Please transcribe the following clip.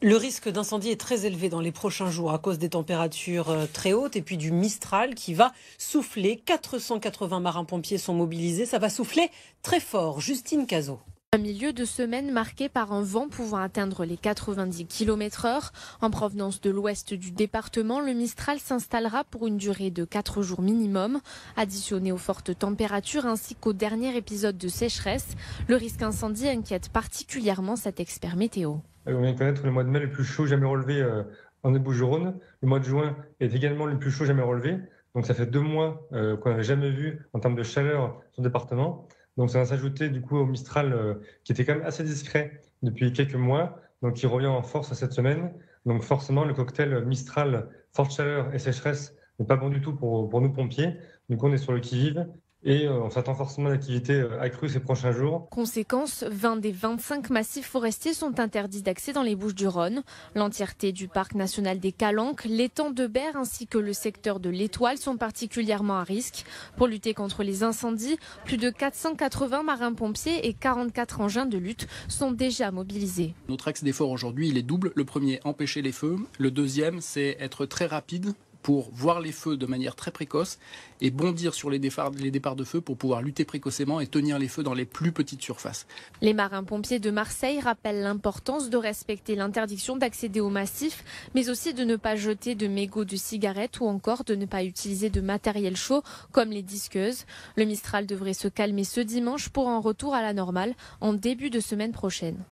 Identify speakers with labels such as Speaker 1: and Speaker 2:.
Speaker 1: Le risque d'incendie est très élevé dans les prochains jours à cause des températures très hautes et puis du Mistral qui va souffler. 480 marins-pompiers sont mobilisés. Ça va souffler très fort. Justine Cazot.
Speaker 2: Un milieu de semaine marqué par un vent pouvant atteindre les 90 km/h. En provenance de l'ouest du département, le Mistral s'installera pour une durée de 4 jours minimum. Additionné aux fortes températures ainsi qu'au dernier épisode de sécheresse, le risque incendie inquiète particulièrement cet expert météo.
Speaker 3: On vient de connaître le mois de mai le plus chaud jamais relevé dans les Bouches-du-Rhône. Le mois de juin est également le plus chaud jamais relevé. Donc ça fait 2 mois qu'on n'avait jamais vu en termes de chaleur sur le département. Donc ça va s'ajouter du coup au Mistral qui était quand même assez discret depuis quelques mois, donc qui revient en force cette semaine. Donc forcément le cocktail Mistral, forte chaleur et sécheresse n'est pas bon du tout pour nous pompiers. Donc on est sur le qui-vive. Et on s'attend forcément à l'activité accrue ces prochains jours.
Speaker 2: Conséquence, 20 des 25 massifs forestiers sont interdits d'accès dans les Bouches-du-Rhône. L'entièreté du parc national des Calanques, l'étang de Berre ainsi que le secteur de l'Étoile sont particulièrement à risque. Pour lutter contre les incendies, plus de 480 marins-pompiers et 44 engins de lutte sont déjà mobilisés.
Speaker 4: Notre axe d'effort aujourd'hui, il est double. Le premier, empêcher les feux. Le deuxième, c'est être très rapide pour voir les feux de manière très précoce et bondir sur les départs de feu pour pouvoir lutter précocement et tenir les feux dans les plus petites surfaces.
Speaker 2: Les marins-pompiers de Marseille rappellent l'importance de respecter l'interdiction d'accéder au massif, mais aussi de ne pas jeter de mégots de cigarettes ou encore de ne pas utiliser de matériel chaud comme les disqueuses. Le Mistral devrait se calmer ce dimanche pour un retour à la normale en début de semaine prochaine.